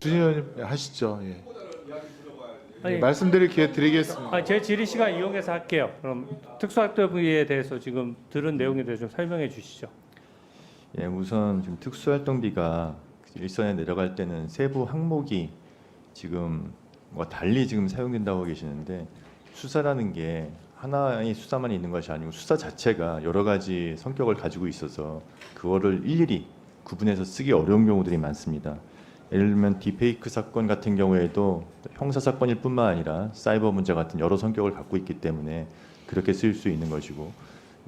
주진원님 하시죠. 예. 아니, 말씀드릴 기회 드리겠습니다. 제 질의 시간 이용해서 할게요. 그럼 특수활동비에 대해서 지금 들은 내용에 대해서 좀 설명해 주시죠. 예, 우선 지금 특수활동비가 일선에 내려갈 때는 세부 항목이 지금 뭐 달리 지금 사용된다고 계시는데, 수사라는 게 하나의 수사만 있는 것이 아니고 수사 자체가 여러 가지 성격을 가지고 있어서 그거를 일일이 구분해서 쓰기 어려운 경우들이 많습니다. 예를 들면 딥페이크 사건 같은 경우에도 형사 사건일 뿐만 아니라 사이버 문제 같은 여러 성격을 갖고 있기 때문에 그렇게 쓰일 수 있는 것이고,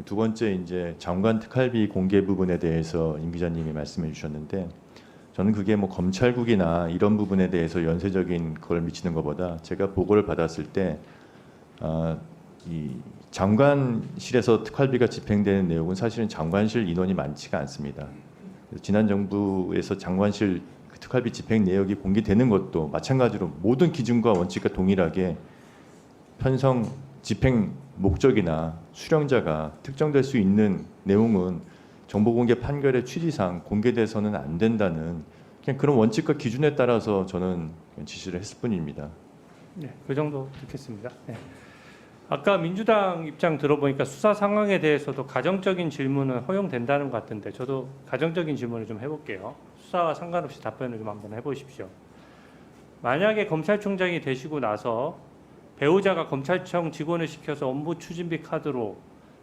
두 번째 이제 장관 특활비 공개 부분에 대해서 임 기자님이 말씀해 주셨는데, 저는 그게 뭐 검찰국이나 이런 부분에 대해서 연쇄적인 걸 미치는 것보다 제가 보고를 받았을 때 이 장관실에서 특활비가 집행되는 내용은 사실은 장관실 인원이 많지가 않습니다. 지난 정부에서 장관실 특활비 집행 내역이 공개되는 것도 마찬가지로 모든 기준과 원칙과 동일하게 편성 집행 목적이나 수령자가 특정될 수 있는 내용은 정보공개 판결의 취지상 공개돼서는 안 된다는 그냥 그런 원칙과 기준에 따라서 저는 지시를 했을 뿐입니다. 네, 그 정도 듣겠습니다. 네. 아까 민주당 입장 들어보니까 수사 상황에 대해서도 가정적인 질문은 허용된다는 것 같은데, 저도 가정적인 질문을 좀 해볼게요. 수사와 상관없이 답변을 좀 한번 해보십시오. 만약에 검찰총장이 되시고 나서 배우자가 검찰청 직원을 시켜서 업무 추진비 카드로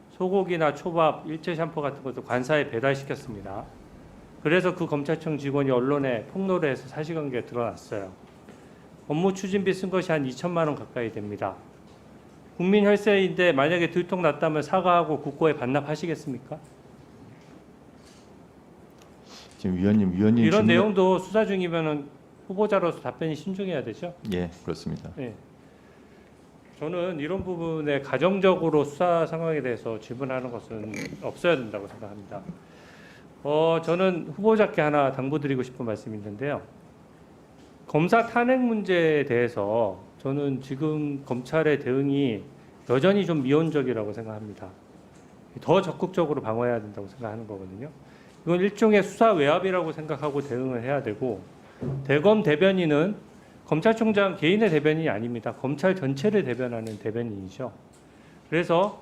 소고기나 초밥, 일제 샴푸 같은 것도 관사에 배달시켰습니다. 그래서 그 검찰청 직원이 언론에 폭로를 해서 사실관계가 드러났어요. 업무 추진비 쓴 것이 한 2천만 원 가까이 됩니다. 국민 혈세인데 만약에 들통났다면 사과하고 국고에 반납하시겠습니까? 지금 위원님 이런 내용도 수사 중이면은 후보자로서 답변이 신중해야 되죠? 예, 그렇습니다. 네. 저는 이런 부분에 가정적으로 수사 상황에 대해서 질문하는 것은 없어야 된다고 생각합니다. 저는 후보자께 하나 당부드리고 싶은 말씀이 있는데요. 검사 탄핵 문제에 대해서 저는 지금 검찰의 대응이 여전히 좀 미온적이라고 생각합니다. 더 적극적으로 방어해야 된다고 생각하는 거거든요. 이건 일종의 수사 외압이라고 생각하고 대응을 해야 되고, 대검 대변인은 검찰총장 개인의 대변인이 아닙니다. 검찰 전체를 대변하는 대변인이죠. 그래서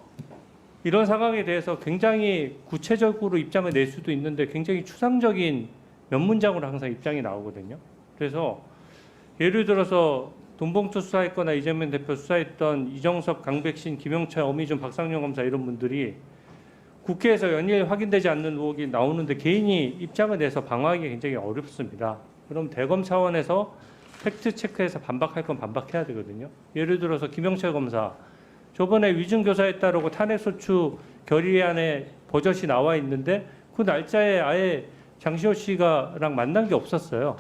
이런 상황에 대해서 굉장히 구체적으로 입장을 낼 수도 있는데 굉장히 추상적인 몇 문장으로 항상 입장이 나오거든요. 그래서 예를 들어서 돈봉투 수사했거나 이재명 대표 수사했던 이정석, 강백신, 김영철, 어미준, 박상용 검사 이런 분들이 국회에서 연일 확인되지 않는 의혹이 나오는데 개인이 입장을 내서 방어하기 굉장히 어렵습니다. 그럼 대검 차원에서 팩트 체크해서 반박할 건 반박해야 되거든요. 예를 들어서 김영철 검사, 저번에 위증교사에 따르고 탄핵소추 결의안에 버젓이 나와 있는데 그 날짜에 아예 장시호 씨가랑 만난 게 없었어요.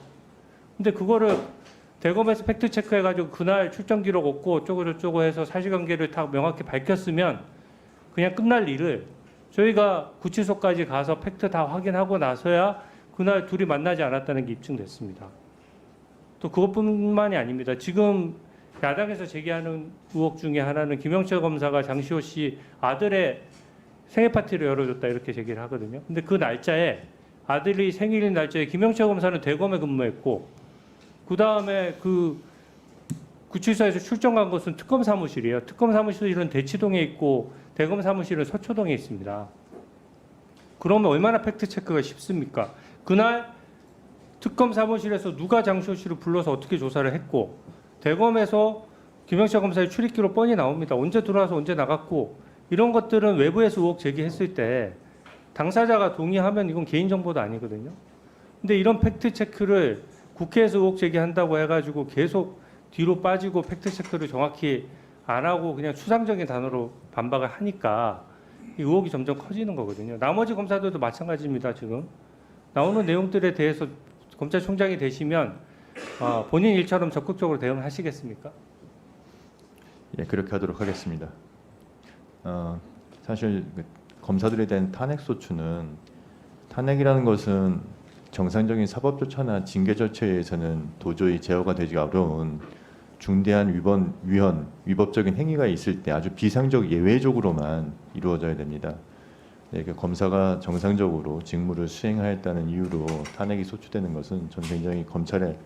근데 그거를 대검에서 팩트 체크해가지고 그날 출정 기록 없고 어쩌고저쩌고 해서 사실관계를 다 명확히 밝혔으면 그냥 끝날 일을 저희가 구치소까지 가서 팩트 다 확인하고 나서야 그날 둘이 만나지 않았다는 게 입증됐습니다. 또 그것뿐만이 아닙니다. 지금 야당에서 제기하는 의혹 중에 하나는 김영철 검사가 장시호 씨 아들의 생일 파티를 열어줬다 이렇게 제기를 하거든요. 근데 그 날짜에 아들이 생일인 날짜에 김영철 검사는 대검에 근무했고 그 다음에 그 구치소에서 출정 간 것은 특검 사무실이에요. 특검 사무실은 대치동에 있고 대검 사무실은 서초동에 있습니다. 그러면 얼마나 팩트 체크가 쉽습니까? 그날 특검 사무실에서 누가 장시호 씨를 불러서 어떻게 조사를 했고 대검에서 김영철 검사의 출입기로 뻔히 나옵니다. 언제 들어와서 언제 나갔고 이런 것들은 외부에서 의혹 제기했을 때 당사자가 동의하면 이건 개인정보도 아니거든요. 근데 이런 팩트 체크를 국회에서 의혹 제기한다고 해가지고 계속 뒤로 빠지고 팩트 체크를 정확히 안 하고 그냥 추상적인 단어로 반박을 하니까 이 의혹이 점점 커지는 거거든요. 나머지 검사들도 마찬가지입니다. 지금 나오는 내용들에 대해서 검찰총장이 되시면 본인 일처럼 적극적으로 대응을 하시겠습니까? 예, 그렇게 하도록 하겠습니다. 사실 검사들에 대한 탄핵 소추는 탄핵이라는 것은 정상적인 사법 절차나 징계 절차에 의해서는 도저히 제어가 되기 어려운 중대한 위법적인 행위가 있을 때 아주 비상적 예외적으로만 이루어져야 됩니다. 네, 검사가 정상적으로 직무를 수행하였다는 이유로 탄핵이 소추되는 것은 저는 굉장히 검찰의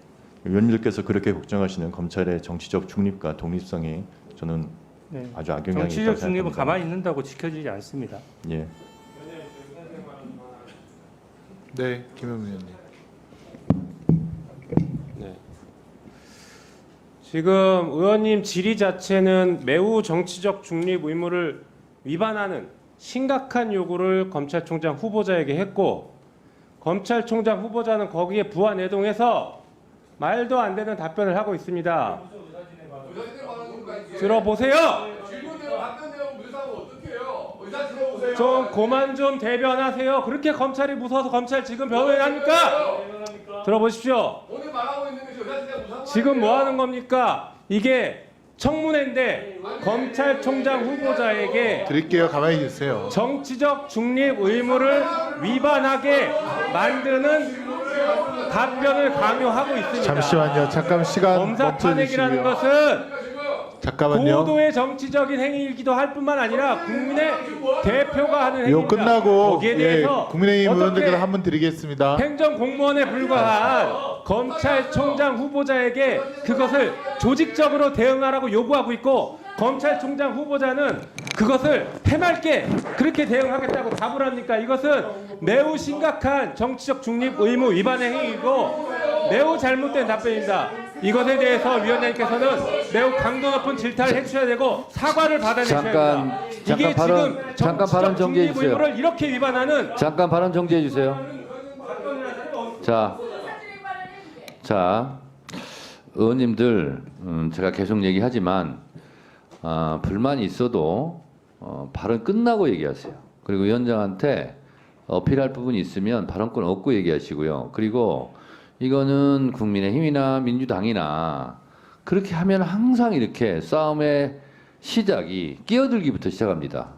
의원님들께서 그렇게 걱정하시는 검찰의 정치적 중립과 독립성이 저는 네. 아주 악영향이 정치적 있다고 중립은 생각합니다. 가만히 있는다고 지켜지지 않습니다. 예. 네, 김영민 의원님. 네. 지금 의원님 질의 자체는 매우 정치적 중립 의무를 위반하는 심각한 요구를 검찰총장 후보자에게 했고, 검찰총장 후보자는 거기에 부안해동해서 말도 안 되는 답변을 하고 있습니다. 들어보세요. 질문대로 답변대로 무상하면 어떡해요? 의사 들어보세요. 좀 그만 좀 대변하세요. 그렇게 검찰이 무서워서 검찰 지금 변호해합니까? 들어보십시오. 오늘 말하고 있는 것이 의사진행 무상. 지금 뭐 하는 겁니까? 이게 청문회인데 검찰총장 후보자에게 드릴게요. 가만히 계세요. 정치적 중립 의무를 위반하게 만드는 답변을 강요하고 있습니다. 잠시만요. 잠깐 시간 검사 멈춰 탄핵이라는 주시고요. 것은 잠깐만요. 고도의 정치적인 행위이기도 할 뿐만 아니라 국민의 대표가 하는 이거 행위입니다. 끝나고 거기에 예, 대해서 국민의힘 어떻게 의원들께서 한 분 드리겠습니다. 행정공무원에 불과한 검찰총장 후보자에게 그것을 조직적으로 대응하라고 요구하고 있고, 검찰총장 후보자는 그것을 해맑게 그렇게 대응하겠다고 답을 합니까? 이것은 매우 심각한 정치적 중립 의무 위반의 행위이고 매우 잘못된 답변입니다. 이것에 대해서 위원장님께서는 매우 강도 높은 질타를 해주셔야 되고 사과를 받아내셔야 됩니다. 이게 지금 잠깐 발언 정지해 중립 주세요. 의무를 이렇게 위반하는 잠깐 발언 정지해 주세요. 자, 의원님들 제가 계속 얘기하지만 불만이 있어도 발언 끝나고 얘기하세요. 그리고 위원장한테 어필할 부분이 있으면 발언권 얻고 얘기하시고요. 그리고 이거는 국민의힘이나 민주당이나 그렇게 하면 항상 이렇게 싸움의 시작이 끼어들기부터 시작합니다.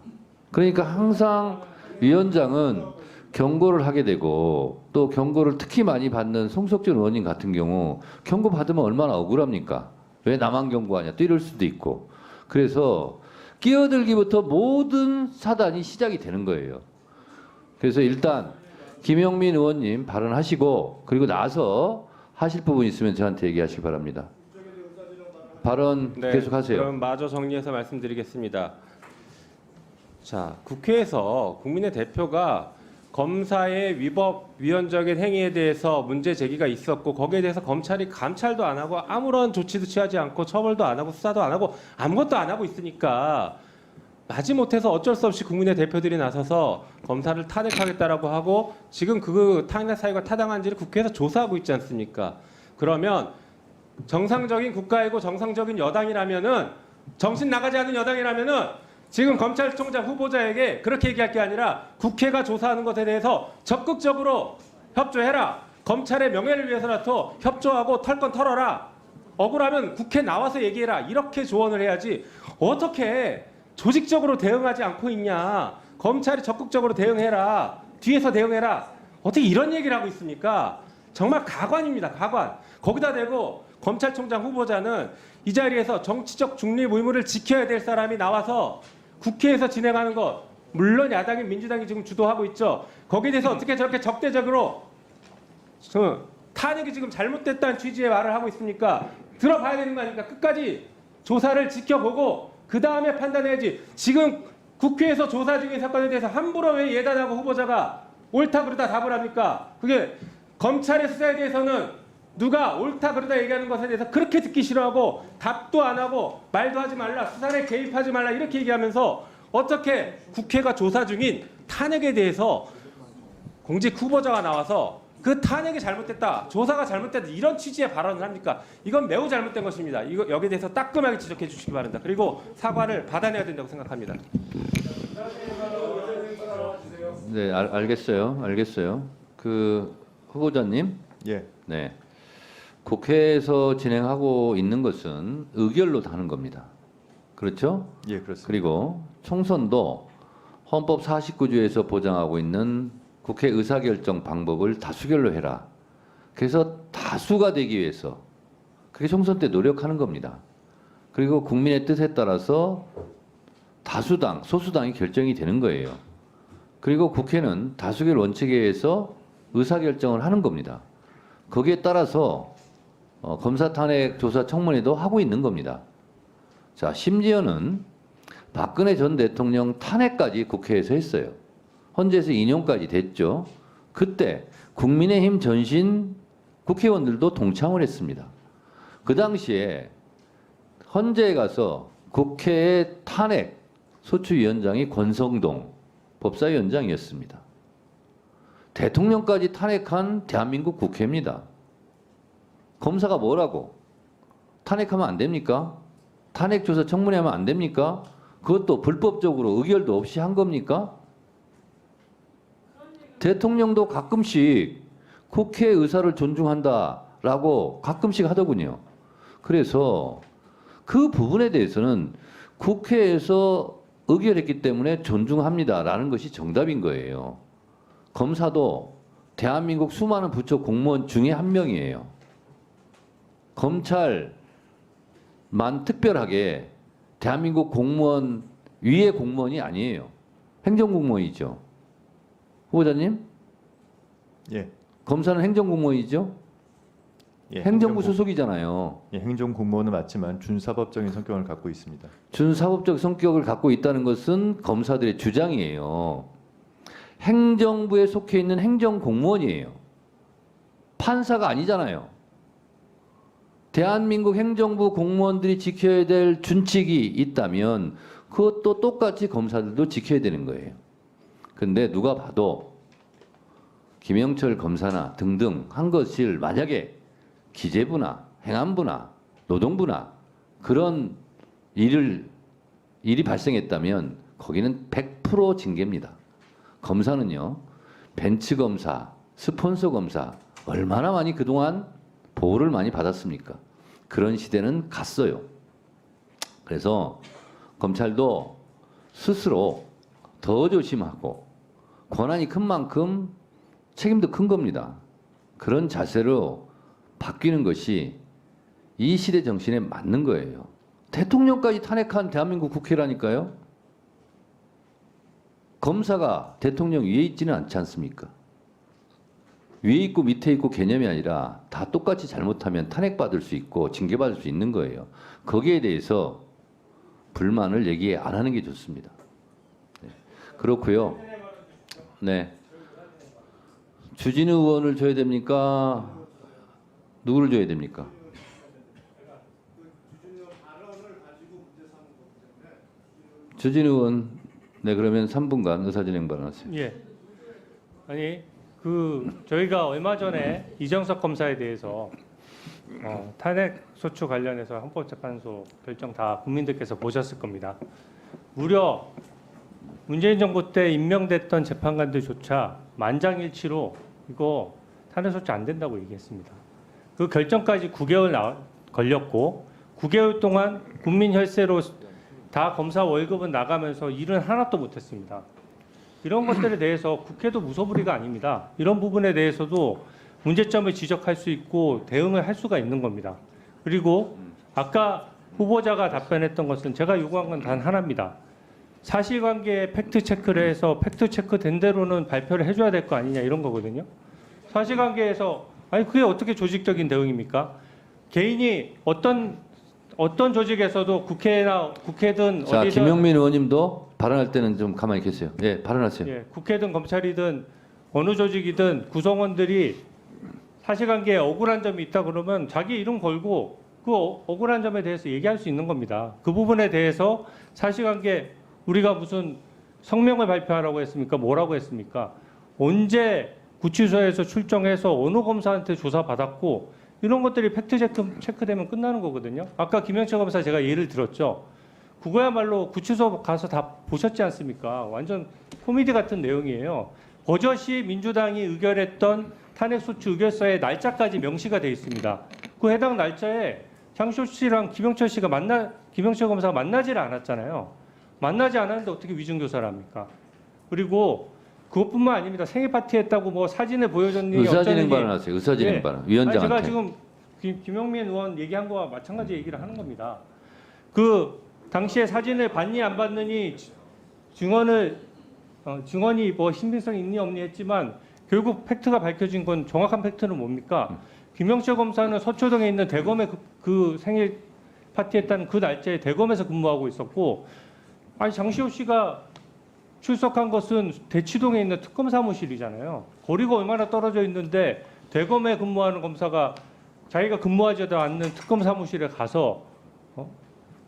그러니까 항상 위원장은 경고를 하게 되고, 또 경고를 특히 많이 받는 송석준 의원님 같은 경우 경고 받으면 얼마나 억울합니까? 왜 나만 경고하냐 또 이럴 수도 있고. 그래서 끼어들기부터 모든 사단이 시작이 되는 거예요. 그래서 일단 김영민 의원님 발언하시고, 그리고 나서 하실 부분 있으면 저한테 얘기하시기 바랍니다. 발언 계속하세요. 그럼 마저 정리해서 말씀드리겠습니다. 자, 국회에서 국민의 대표가 검사의 위헌적인 행위에 대해서 문제 제기가 있었고, 거기에 대해서 검찰이 감찰도 안 하고 아무런 조치도 취하지 않고 처벌도 안 하고 수사도 안 하고 아무것도 안 하고 있으니까 마지못해서 어쩔 수 없이 국민의 대표들이 나서서 검사를 탄핵하겠다라고 하고, 지금 그 탄핵 사유가 타당한지를 국회에서 조사하고 있지 않습니까? 그러면 정상적인 국가이고 정상적인 여당이라면은, 정신 나가지 않은 여당이라면은 지금 검찰총장 후보자에게 그렇게 얘기할 게 아니라 국회가 조사하는 것에 대해서 적극적으로 협조해라. 검찰의 명예를 위해서라도 협조하고 털 건 털어라. 억울하면 국회 나와서 얘기해라. 이렇게 조언을 해야지 어떻게 조직적으로 대응하지 않고 있냐. 검찰이 적극적으로 대응해라. 뒤에서 대응해라. 어떻게 이런 얘기를 하고 있습니까? 정말 가관입니다. 가관. 거기다 대고 검찰총장 후보자는 이 자리에서 정치적 중립 의무를 지켜야 될 사람이 나와서 국회에서 진행하는 것, 물론 야당인 민주당이 지금 주도하고 있죠. 거기에 대해서 어떻게 저렇게 적대적으로 탄핵이 지금 잘못됐다는 취지의 말을 하고 있습니까? 들어봐야 되는 거 아닙니까? 끝까지 조사를 지켜보고 그 다음에 판단해야지. 지금 국회에서 조사 중인 사건에 대해서 함부로 왜 예단하고 후보자가 옳다 그러다 답을 합니까? 그게 검찰의 수사에 대해서는 누가 옳다 그러다 얘기하는 것에 대해서 그렇게 듣기 싫어하고 답도 안 하고 말도 하지 말라, 수사에 개입하지 말라 이렇게 얘기하면서 어떻게 국회가 조사 중인 탄핵에 대해서 공직 후보자가 나와서 그 탄핵이 잘못됐다, 조사가 잘못됐다 이런 취지의 발언을 합니까? 이건 매우 잘못된 것입니다. 이거 여기에 대해서 따끔하게 지적해 주시기 바랍니다. 그리고 사과를 받아내야 된다고 생각합니다. 네, 알겠어요. 그 후보자님, 예. 네, 국회에서 진행하고 있는 것은 의결로 하는 겁니다. 그렇죠? 예, 그렇습니다. 그리고 총선도 헌법 49조에서 보장하고 있는 국회 의사결정 방법을 다수결로 해라. 그래서 다수가 되기 위해서 그게 총선 때 노력하는 겁니다. 그리고 국민의 뜻에 따라서 다수당, 소수당이 결정이 되는 거예요. 그리고 국회는 다수결 원칙에 의해서 의사결정을 하는 겁니다. 거기에 따라서 검사 탄핵 조사 청문회도 하고 있는 겁니다. 자, 심지어는 박근혜 전 대통령 탄핵까지 국회에서 했어요. 헌재에서 인용까지 됐죠. 그때 국민의힘 전신 국회의원들도 동참을 했습니다. 그 당시에 헌재에 가서 국회의 탄핵 소추위원장이 권성동 법사위원장이었습니다. 대통령까지 탄핵한 대한민국 국회입니다. 검사가 뭐라고? 탄핵하면 안 됩니까? 탄핵 조사 청문회 하면 안 됩니까? 그것도 불법적으로 의결도 없이 한 겁니까? 대통령도 가끔씩 국회 의사를 존중한다라고 가끔씩 하더군요. 그래서 그 부분에 대해서는 국회에서 의결했기 때문에 존중합니다라는 것이 정답인 거예요. 검사도 대한민국 수많은 부처 공무원 중에 한 명이에요. 검찰만 특별하게 대한민국 공무원 위의 공무원이 아니에요. 행정공무원이죠. 후보자님? 예. 검사는 행정공무원이죠? 예, 행정부 소속이잖아요. 예, 행정공무원은 맞지만 준사법적인 성격을 갖고 있습니다. 준사법적 성격을 갖고 있다는 것은 검사들의 주장이에요. 행정부에 속해 있는 행정공무원이에요. 판사가 아니잖아요. 대한민국 행정부 공무원들이 지켜야 될 준칙이 있다면 그것도 똑같이 검사들도 지켜야 되는 거예요. 근데 누가 봐도 김영철 검사나 등등 한 것을 만약에 기재부나 행안부나 노동부나 그런 일이 발생했다면 거기는 100% 징계입니다. 검사는요, 벤치 검사, 스폰서 검사 얼마나 많이 그동안 보호를 많이 받았습니까? 그런 시대는 갔어요. 그래서 검찰도 스스로 더 조심하고 권한이 큰 만큼 책임도 큰 겁니다. 그런 자세로 바뀌는 것이 이 시대 정신에 맞는 거예요. 대통령까지 탄핵한 대한민국 국회라니까요. 검사가 대통령 위에 있지는 않지 않습니까? 위에 있고 밑에 있고 개념이 아니라 다 똑같이 잘못하면 탄핵받을 수 있고 징계받을 수 있는 거예요. 거기에 대해서 불만을 얘기 안 하는 게 좋습니다. 네. 그렇고요. 네. 주진우 의원을 줘야 됩니까? 누구를 줘야 됩니까? 주진우 의원, 네, 그러면 3분간 의사진행 발언하세요. 예. 아니 저희가 얼마 전에 이정석 검사에 대해서 탄핵 소추 관련해서 헌법재판소 결정 다 국민들께서 보셨을 겁니다. 무려 문재인 정부 때 임명됐던 재판관들조차 만장일치로 이거 탄핵 소추 안 된다고 얘기했습니다. 그 결정까지 9개월 걸렸고 9개월 동안 국민 혈세로 다 검사 월급은 나가면서 일은 하나도 못했습니다. 이런 것들에 대해서 국회도 무소불위가 아닙니다. 이런 부분에 대해서도 문제점을 지적할 수 있고 대응을 할 수가 있는 겁니다. 그리고 아까 후보자가 답변했던 것은 제가 요구한 건 단 하나입니다. 사실관계에 팩트 체크를 해서 팩트 체크 된 대로는 발표를 해줘야 될 거 아니냐 이런 거거든요. 사실관계에서 아니 그게 어떻게 조직적인 대응입니까? 개인이 어떤 조직에서도 국회든 자, 어디든 김용민 의원님도 발언할 때는 좀 가만히 계세요. 예, 발언하세요. 예, 국회든 검찰이든 어느 조직이든 구성원들이 사실관계에 억울한 점이 있다 그러면 자기 이름 걸고 그 억울한 점에 대해서 얘기할 수 있는 겁니다. 그 부분에 대해서 사실관계 우리가 무슨 성명을 발표하라고 했습니까? 뭐라고 했습니까? 언제 구치소에서 출정해서 어느 검사한테 조사받았고 이런 것들이 팩트 체크되면 끝나는 거거든요. 아까 김영철 검사 제가 예를 들었죠. 그거야말로 구치소 가서 다 보셨지 않습니까? 완전 코미디 같은 내용이에요. 버젓이 민주당이 의결했던 탄핵소추 의결서에 날짜까지 명시가 돼 있습니다. 그 해당 날짜에 장시호 씨랑 김영철 검사가 만나지를 않았잖아요. 만나지 않았는데 어떻게 위중조사를 합니까? 그리고 그것뿐만 아닙니다. 생일 파티 했다고 뭐 사진을 보여줬니 의사진행 어쩌니. 발언하세요. 의사진행 예. 발언. 아니, 위원장한테. 제가 지금 김용민 의원 얘기한 거와 마찬가지 얘기를 하는 겁니다. 그 당시에 사진을 봤니 안 봤느니 증언이 뭐 신빙성이 있니 없니 했지만 결국 팩트가 밝혀진 건 정확한 팩트는 뭡니까? 김영철 검사는 서초동에 있는 대검의 그 생일 파티했다는 그 날짜에 대검에서 근무하고 있었고, 아니 장시호 씨가 출석한 것은 대치동에 있는 특검 사무실이잖아요. 거리가 얼마나 떨어져 있는데 대검에 근무하는 검사가 자기가 근무하지도 않는 특검 사무실에 가서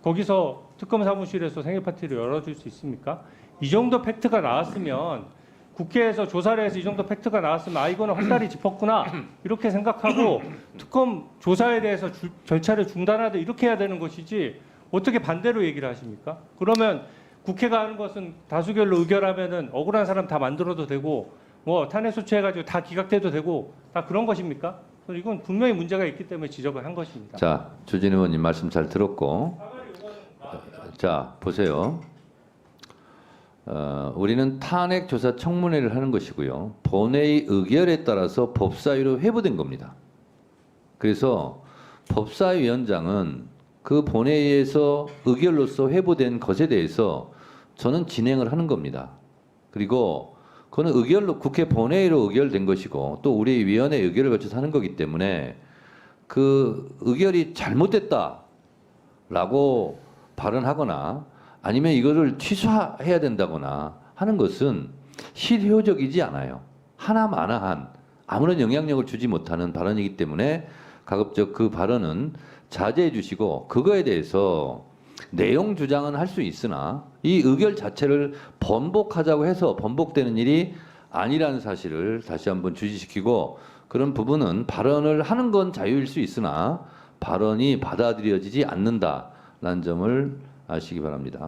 거기서 특검 사무실에서 생일 파티를 열어줄 수 있습니까? 이 정도 팩트가 나왔으면 국회에서 조사를 해서 이 정도 팩트가 나왔으면 아 이거는 헛다리 짚었구나 이렇게 생각하고 특검 조사에 대해서 절차를 중단하되 이렇게 해야 되는 것이지 어떻게 반대로 얘기를 하십니까? 그러면 국회가 하는 것은 다수결로 의결하면은 억울한 사람 다 만들어도 되고 뭐 탄핵 소추해가지고 다 기각돼도 되고 다 그런 것입니까? 그래서 이건 분명히 문제가 있기 때문에 지적을 한 것입니다. 자, 주진 의원님 말씀 잘 들었고, 자 보세요. 우리는 탄핵 조사 청문회를 하는 것이고요. 본회의 의결에 따라서 법사위로 회부된 겁니다. 그래서 법사위원장은 그 본회의에서 의결로서 회부된 것에 대해서 저는 진행을 하는 겁니다. 그리고 그거는 의결로 국회 본회의로 의결된 것이고 또 우리 위원회 의결을 거쳐서 하는 거기 때문에 그 의결이 잘못됐다라고 발언하거나 아니면 이거를 취소해야 된다거나 하는 것은 실효적이지 않아요. 하나마나한 아무런 영향력을 주지 못하는 발언이기 때문에 가급적 그 발언은 자제해 주시고 그거에 대해서 내용 주장은 할 수 있으나 이 의결 자체를 번복하자고 해서 번복되는 일이 아니라는 사실을 다시 한번 주지시키고 그런 부분은 발언을 하는 건 자유일 수 있으나 발언이 받아들여지지 않는다라는 점을 아시기 바랍니다.